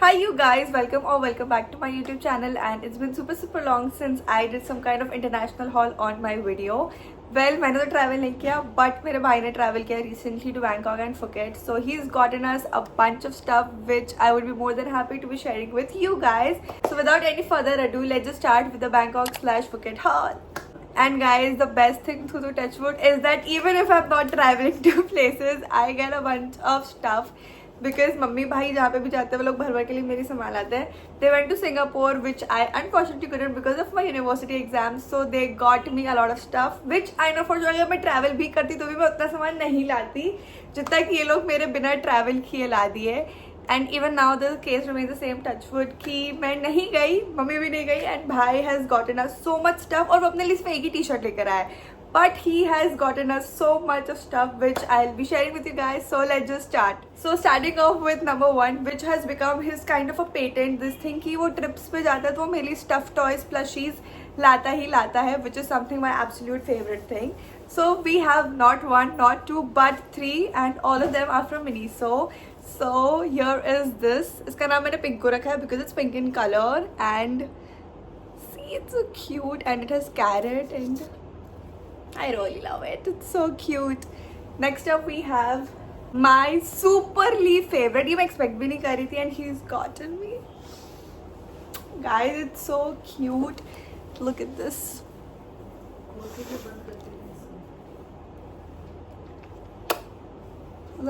Hi you guys, welcome back to my YouTube channel, and it's been super long since I did some kind of international haul on my video. Well, मैंने तो travel नहीं किया, but मेरे भाई ने travel किया recently to Bangkok and Phuket. So he's gotten us a bunch of stuff which I would be more than happy to be sharing with you guys. So without any further ado, let's just start with the Bangkok/Phuket haul. And guys, the best thing to Touchwood is that even if I'm not traveling to places, I get a bunch of stuff. Because mummy भाई जहाँ पे भी जाते हैं वो लोग भर भर के लिए मेरी सामान लाते हैं. They went to Singapore which I unfortunately couldn't because of my university exam. So they got me a lot of stuff which I know for sure अगर मैं ट्रैवल भी करती तो भी मैं उतना सामान नहीं लाती जितना कि ये लोग मेरे बिना ट्रैवल किए ला दिए. And even now the case remain the same. Touchwood कि मैं नहीं गई, मम्मी भी नहीं गई, एंड भाई has gotten us so much stuff. और वो अपने लिए सिर्फ एक ही टी शर्ट लेकर आए. But he has gotten us so much of stuff which I'll be sharing with you guys. So let's just start. So starting off with number one, which has become his kind of a patent. This thing कि वो trips पे जाता है तो वो मेरे लिए stuffed toys, plushies लाता ही लाता है, which is something my absolute favorite thing. So we have not one, not two, but three, and all of them are from Miniso. So here is this. इसका नाम मैंने pink को रखा है because it's pink in color, and see it's so cute and it has carrot and I really love it. It's so cute. Next up we have my superly favorite. ये मैं expect भी नहीं कर रही थी and he's gotten me. Guys, it's so cute. Look at this.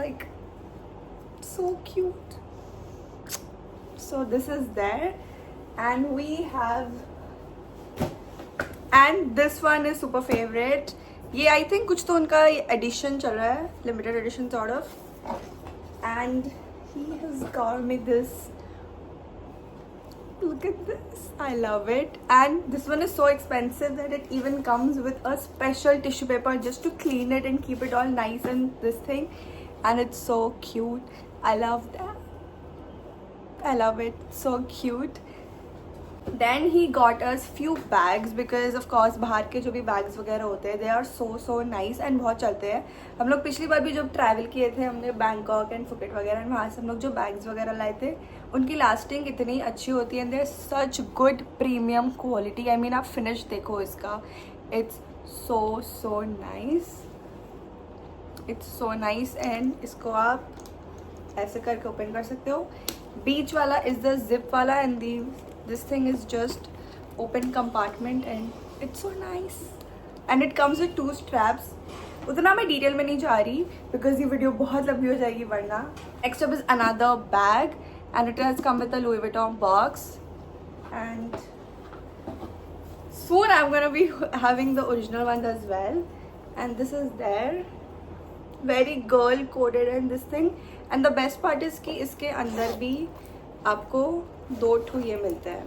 Like, so cute. So this is there, and we have. And this one is super favourite. ये I think कुछ तो उनका एडिशन चल रहा है, limited edition sort of. And he has got me this. Look at this. I love it. And this one is so expensive that it even comes with a special tissue paper just to clean it and keep it all nice and this thing. And it's so cute. I love that. I love it. So cute. Then he got us few bags because of course बाहर के जो भी bags वगैरह होते हैं they are so nice and बहुत चलते हैं. हम लोग पिछली बार भी जब ट्रैवल किए थे हमने बैंकॉक एंड फुकेट वगैरह, वहाँ से हम लोग जो बैग्स वगैरह लाए थे उनकी लास्टिंग इतनी अच्छी होती है. They such good premium quality. I mean आप फिनिश देखो इसका. It's so nice. It's so nice. And इसको आप ऐसे करके ओपन कर सकते हो. बीच वाला इज़ द जिप वाला and the this thing is just open compartment and it's so nice and it comes with two straps. उतना मैं डिटेल में नहीं जा रही because ये वीडियो बहुत लंबी हो जाएगी वरना. Next up is another bag and it has come with a Louis Vuitton box, and soon I'm gonna be having the original one as well. And this is there, very girl coded and this thing. And the best part is कि इसके अंदर भी आपको दो ठू ये मिलते हैं.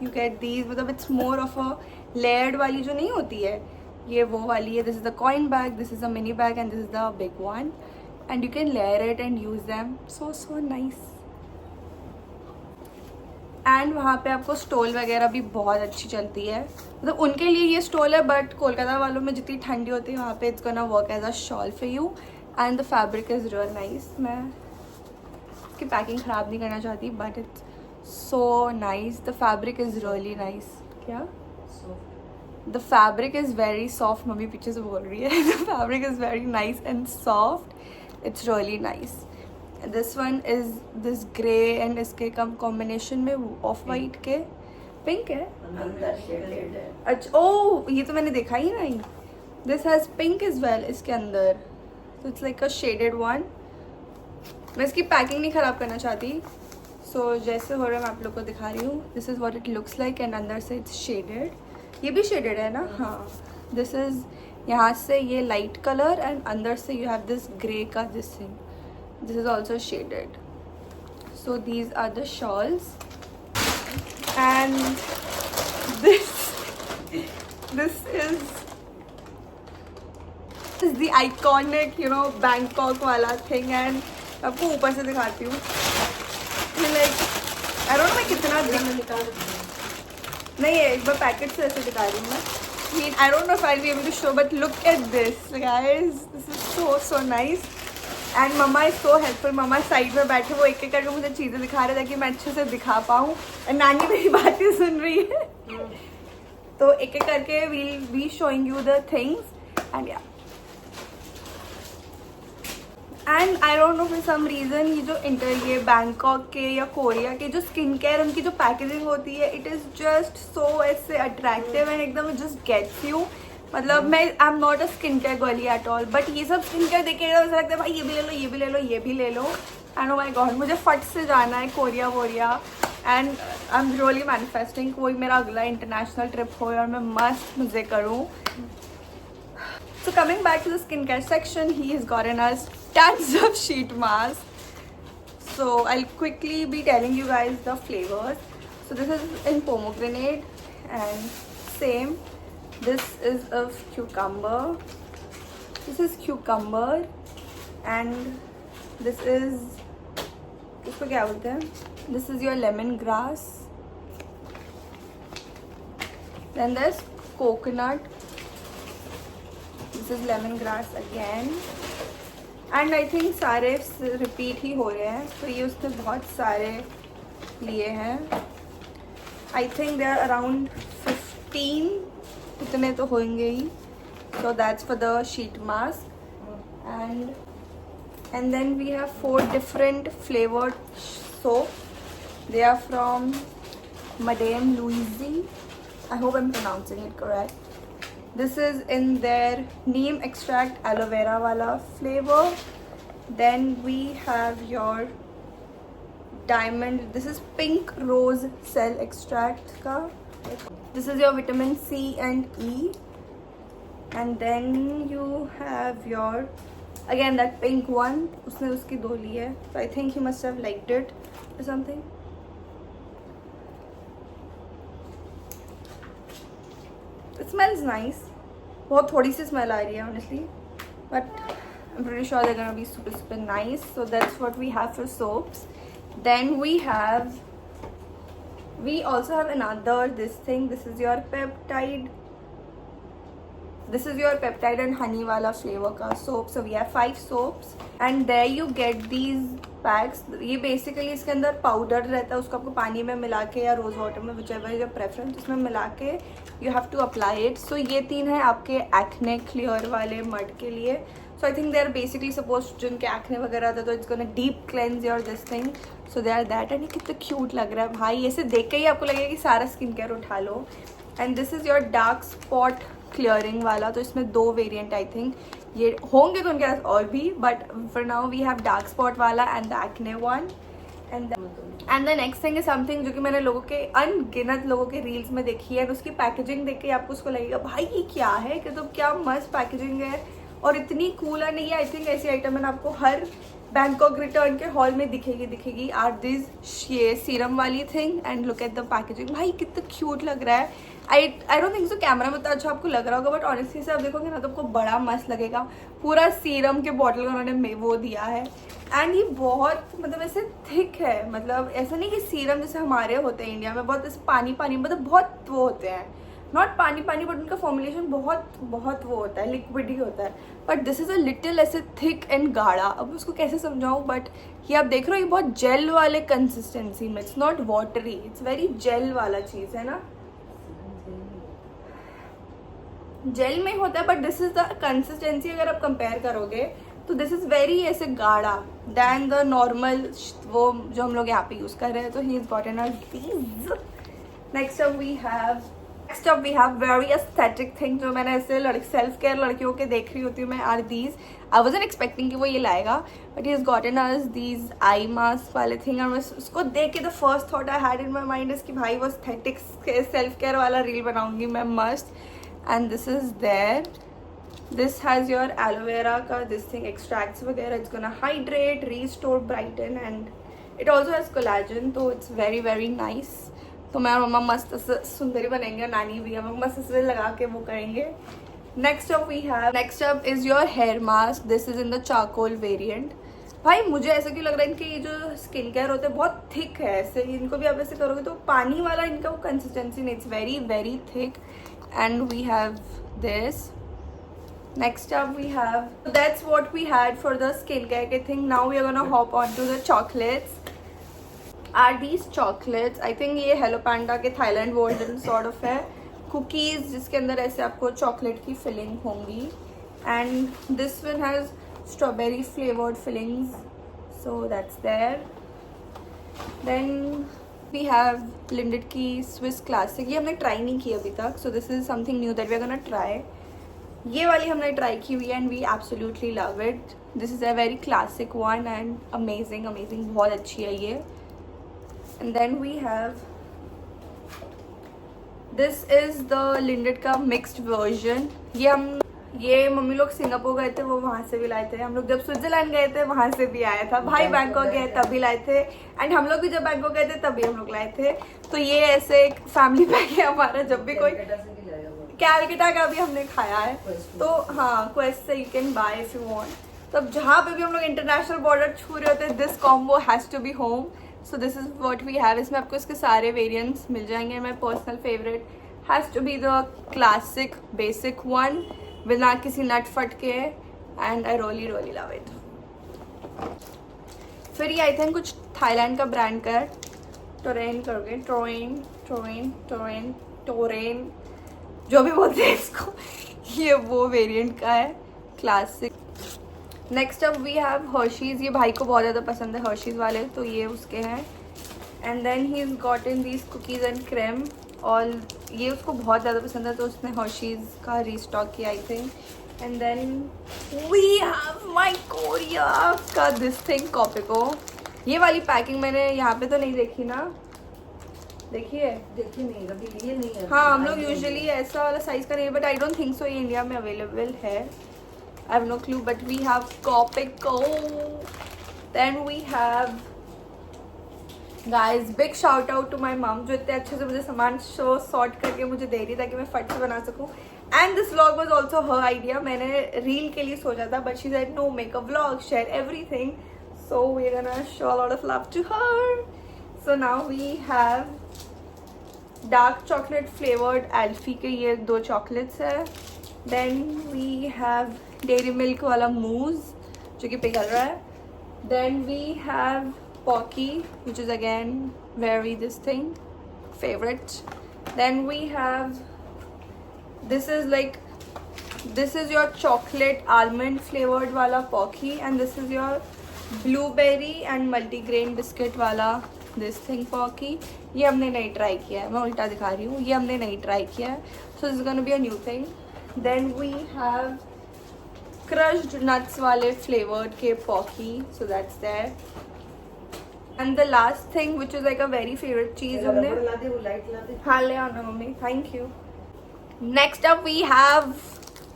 You get these. मतलब it's more of a layered वाली जो नहीं होती है, ये वो वाली है. This is the coin bag, this is a mini bag and this is the big one. And you can layer it and use them. So nice. And वहाँ पे आपको स्टोल वगैरह भी बहुत अच्छी चलती है. मतलब उनके लिए ये स्टोल है, बट कोलकाता वालों में जितनी ठंडी होती है वहाँ पे it's gonna work as a shawl for you. And the fabric is real nice. मैं इसकी पैकिंग ख़राब नहीं करना चाहती but it's so nice. The fabric is really nice. क्या? The fabric is very soft. Mummy पीछे से बोल रही है. The fabric is very nice and soft. It's really nice. This one is this grey and इसके कम combination में off white के pink है. अच्छा, ओह ये तो मैंने देखा ही नहीं. This has pink as well इसके अंदर. So it's like a shaded one. मैं इसकी पैकिंग नहीं ख़राब करना चाहती. सो जैसे हो रहा है मैं आप लोग को दिखा रही हूँ. This is what it looks like and अंदर से इट्स शेडेड. ये भी शेडेड है ना? हाँ. दिस इज़ यहाँ से ये लाइट कलर एंड अंदर से यू हैव दिस ग्रे का this thing. This is also shaded. So these are the shawls and this is the iconic you know Bangkok वाला थिंग. एंड आपको ऊपर से दिखाती हूँ. लाइक आई डोंट नो मैं कितना नहीं है. एक बार पैकेट से ऐसे दिखा रही हूँ मैं. I don't know if I'll be able to show, but look at this guys. This is so nice. And mamma is so helpful. Mamma side में बैठे वो एक एक करके मुझे चीज़ें दिखा रहे ताकि मैं अच्छे से दिखा पाऊँ। नानी मेरी बातें सुन रही है। तो एक एक करके we'll be showing you the things and yeah and I don't know for some reason ये बैंकॉक के या कोरिया के जो स्किन केयर उनकी जो पैकेजिंग होती है इट इज़ जस्ट सो ऐसे अट्रैक्टिव एंड एकदम जस्ट गेट्स यू। मतलब मैं I am not a skin care girly at all, but ये सब स्किन केयर देख के ऐसा लगता है भाई ये भी ले लो, ये भी ले लो, ये भी ले लो। एंड ओ माय गॉड मुझे फट से जाना है कोरिया वोरिया and I am really manifesting कोई मेरा अगला इंटरनेशनल ट्रिप हो और मैं मस्त मज़े करूँ। So coming back to the skincare section, he has gotten us tons of sheet masks. So I'll quickly be telling you guys the flavors. So this is in pomegranate and same. This is of cucumber. This is cucumber and this is इसको क्या बोलते हैं? This is your lemongrass. Then there's coconut. This is lemongrass again. And I think सारे repeat ही हो रहे हैं तो ये उसने बहुत सारे लिए हैं। I think they are around 15 इतने तो होंगे ही। So that's for the sheet mask and then we have 4 different flavored soap. They are from Madame Louise. I hope I'm pronouncing it correct. This is in their neem extract aloe vera wala flavor. Then we have your diamond. This is pink rose cell extract ka. This is your vitamin C and E. And then you have your again that pink one. उसने उसकी 2 ली है. So I think he must have liked it or something. It smells nice. बहुत थोड़ी सी smell आ रही है honestly, but I'm pretty sure they're gonna be super super nice. So that's what we have for soaps. Then we also have another this thing. This is your peptide. This is your peptide and honey wala flavor ka soap. So we have 5 soaps and there you get these packs. ये basically इसके अंदर powder रहता है, उसको आपको पानी में मिला के या रोज़ वाटर में whichever is your preference उसमें मिला के you have to apply it. So ये 3 है आपके acne clear वाले मड के लिए. So I think they are basically supposed जिनके acne वगैरह था तो it's gonna deep cleanse your this thing. So they are that and ये कितना cute लग रहा है भाई, ऐसे देख के ही आपको लगेगा कि सारा स्किन केयर उठा लो. And this is your dark spot clearing वाला. तो इसमें 2 वेरिएंट आई थिंक ये होंगे तो उनके पास और भी, but for now we have dark spot वाला and the acne one. And the next thing is something जो कि मैंने लोगों के अनगिनत लोगों के रील्स में देखी है. उसकी पैकेजिंग देख के आपको उसको लगेगा भाई ये क्या है, कि तो क्या मस्त पैकेजिंग है और इतनी कूल है. नहीं, आई थिंक ऐसी आइटम है आपको हर बैंकॉक रिटर्न के हॉल में दिखेगी. आर दिस ये सीरम वाली thing and look at the packaging. भाई कितना क्यूट लग रहा है. आई डोंट थिंक सो कैमरा में तो अच्छा आपको लग रहा होगा, बट ऑनेस्टली से आप देखोगे ना तो आपको बड़ा मस्त लगेगा. पूरा सीरम के बॉटल का उन्होंने वो दिया है एंड ये बहुत मतलब ऐसे थिक है. मतलब ऐसा नहीं कि सीरम जैसे हमारे होते हैं इंडिया में बहुत ऐसे पानी मतलब बहुत वो होते हैं, नॉट पानी बट उनका फॉर्मुलेशन बहुत वो होता है, लिक्विड ही होता है. But this is a little ऐसे थिक एंड गाढ़ा. अब उसको कैसे समझाऊँ, बट ये आप देख रहे हो ये बहुत जेल वाले कंसिस्टेंसी में. It's not watery, it's very gel वाला चीज़ है ना, जेल में होता है. But this is the consistency अगर आप कंपेयर करोगे तो दिस इज वेरी ऐसे गाढ़ा दैन द नॉर्मल वो जो हम लोग यहाँ पे यूज कर रहे हैं. तो he is gotten us these. Next up we have very aesthetic thing जो मैंने ऐसे सेल्फ केयर लड़कियों के देख रही होती हूँ मैं. Are these I wasn't expecting कि वो ये लाएगा, but he is gotten us these eye mask वाले थिंग. और उसको देख के the first thought I had in my mind is कि भाई वो एस्थेटिक सेल्फ केयर वाला रील बनाऊंगी मैं मस्त. And this is there. This has your aloe vera ka this thing extracts वगैरह. It's gonna hydrate, restore, brighten and it also has collagen. तो it's very very nice. तो मैं और मम्मा मस्त सुंदरी बनेंगे, नानी भी हम मस्त से लगा के वो करेंगे. Next up is your hair mask. This is in the charcoal variant. भाई मुझे ऐसा क्यों लग रहा है इनके ये जो स्किन केयर होते हैं बहुत थिक है. ऐसे इनको भी आप ऐसे करोगे तो पानी वाला इनका वो कंसिस्टेंसी नहीं. It's very very thick. And we have this. Next up we have, that's what we had for the skincare thing. Now we are gonna hop on to the chocolates. Are these chocolates? I think ये Hello Panda के Thailand version sort of है. Cookies जिसके अंदर ऐसे आपको chocolate की filling होंगी. And this one has strawberry flavored fillings. So that's there. Then we have Lindt की Swiss Classic. ये हमने try नहीं की अभी तक. So this is something new that we are gonna try. ये वाली हमने ट्राई की हुई है and we absolutely love it. This is a very classic one and amazing amazing, बहुत अच्छी है ये. And then we have, this is the Lindt का मिक्स्ड वर्जन. ये मम्मी लोग सिंगापुर गए थे, वो वहाँ से भी लाए थे. हम लोग जब स्विट्जरलैंड गए थे वहाँ से भी आया था. भाई बैंकॉक गए तभी लाए थे एंड हम लोग भी जब बैंकॉक गए थे तभी हम लोग लाए थे. तो ये ऐसे एक फैमिली पैक है हमारा. जब भी कोई कैलकटा का भी हमने खाया है तो हाँ, क्वेस्ट से you can by if you want. तो अब जहाँ पे भी हम लोग इंटरनेशनल बॉर्डर छू रहे होते हैं, this combo has to be home. So this is what we have. इसमें आपको इसके सारे वेरिएंट्स मिल जाएंगे. My personal favourite has to be the classic basic one बिना किसी नट फट के and I really really love it. फिर ये आई थिंक कुछ थाईलैंड का ब्रांड का टोरेन करोगे, टोरेन जो भी बोलते हैं इसको, ये वो वेरिएंट का है classic. Next up we have Hershey's. ये भाई को बहुत ज़्यादा पसंद है हर्शीज़ वाले, तो ये उसके हैं. And then he is gotten these cookies and cream. और ये उसको बहुत ज़्यादा पसंद है तो उसने हर्शीज़ का रीस्टॉक किया I think. And then we have my Korea का दिस थिंग कॉपिको. ये वाली पैकिंग मैंने यहाँ पे तो नहीं देखी ना, देखिए नहीं अभी, ये नहीं है. हाँ, हम लोग यूजुअली ऐसा वाला साइज का नहीं, but I don't think so ये इंडिया में अवेलेबल है. I have no clue, but we have Kopiko. Then we have, guys big shout out to my mum जो इतने अच्छे से मुझे सामान सॉर्ट करके मुझे दे रही ताकि मैं फट से बना सकूं. And this vlog was also her idea. मैंने रील के लिए सोचा था, but she said no, make a vlog, share everything. So we are gonna show a lot of love to her. So now we have dark chocolate flavoured एल्फी के ये 2 chocolates है. Then we have dairy milk वाला mousse जो कि पिघल रहा है. Then we have pocky which is again very this thing favourite. Then we have, this is your chocolate almond flavoured वाला pocky and this is your blueberry and multigrain biscuit वाला this thing pocky. ये हमने नहीं try किया है, मैं उल्टा दिखा रही हूँ, ये हमने नहीं ट्राई किया है. So this is gonna be a new thing. Then we have crushed nuts वाले फ्लेवर्ड के pocky. So that's there. And the last thing which is like a very favourite चीज हमने, हाँ ले आना mummy, thank you. Next up we have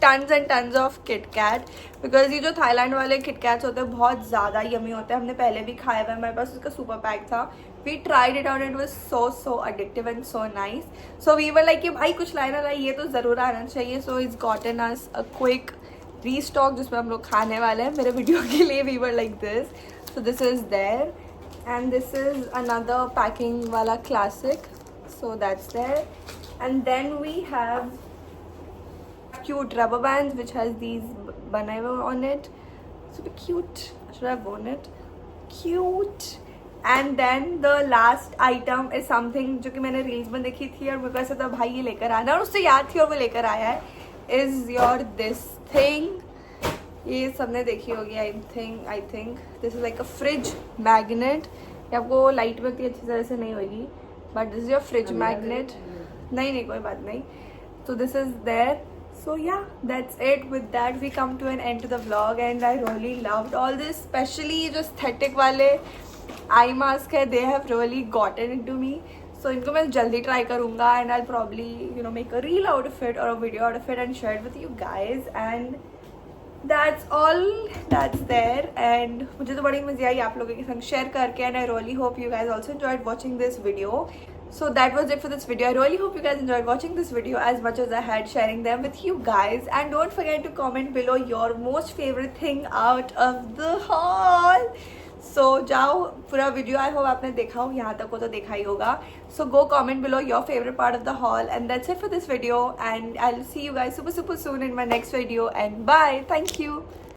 tons and tons of KitKat. Because ये जो Thailand वाले किटकैट्स होते हैं बहुत ज़्यादा यमी होते हैं. हमने पहले भी खाया हुआ है, हमारे पास उसका सुपर पैक था. We tried it out, it was so addictive and so nice. So we were like कि भाई कुछ लाए ना लाए, ये तो ज़रूर आना चाहिए. So it's gotten us a quick restock जिसमें हम लोग खाने वाले हैं मेरे वीडियो के लिए. We were like this. So this is there and this is another packing वाला classic. So that's there. And then we have cute rubber bands which has these banana on it. Super cute. Should I have worn it? Cute. And then the last item is something जो कि मैंने reels में देखी थी और मेरे को ऐसा था भाई ये लेकर आना, और उससे याद थी और वो लेकर आया है. Is your this thing? ये सबने देखी होगी I think. This is like a fridge magnet. ये आपको लाइट में इतनी अच्छी तरह से नहीं होगी, but this is your fridge magnet. नहीं कोई बात नहीं. So this is there. So yeah, that's it. With that we come to an end to the vlog and I really loved all this, especially जो aesthetic वाले eye mask है, they have really gotten into me. So इनको मैं जल्दी try करूँगा and I'll probably make a reel out of it or a video out of it and share it with you guys. And that's all that's there. And मुझे तो बड़ी मज़े आई आप लोगों के संग शेयर करके and I really hope you guys also enjoyed watching this video. So that was it for this video. I really hope you guys enjoyed watching this video as much as I had sharing them with you guys. And don't forget to comment below your most favorite thing out of the haul. सो जाओ, पूरा video I hope आपने देखा हो, यहाँ तक हो तो देखा ही होगा. So go comment below your favourite part of the haul and that's it for this video and I will see you guys super super soon in my next video and bye. Thank you.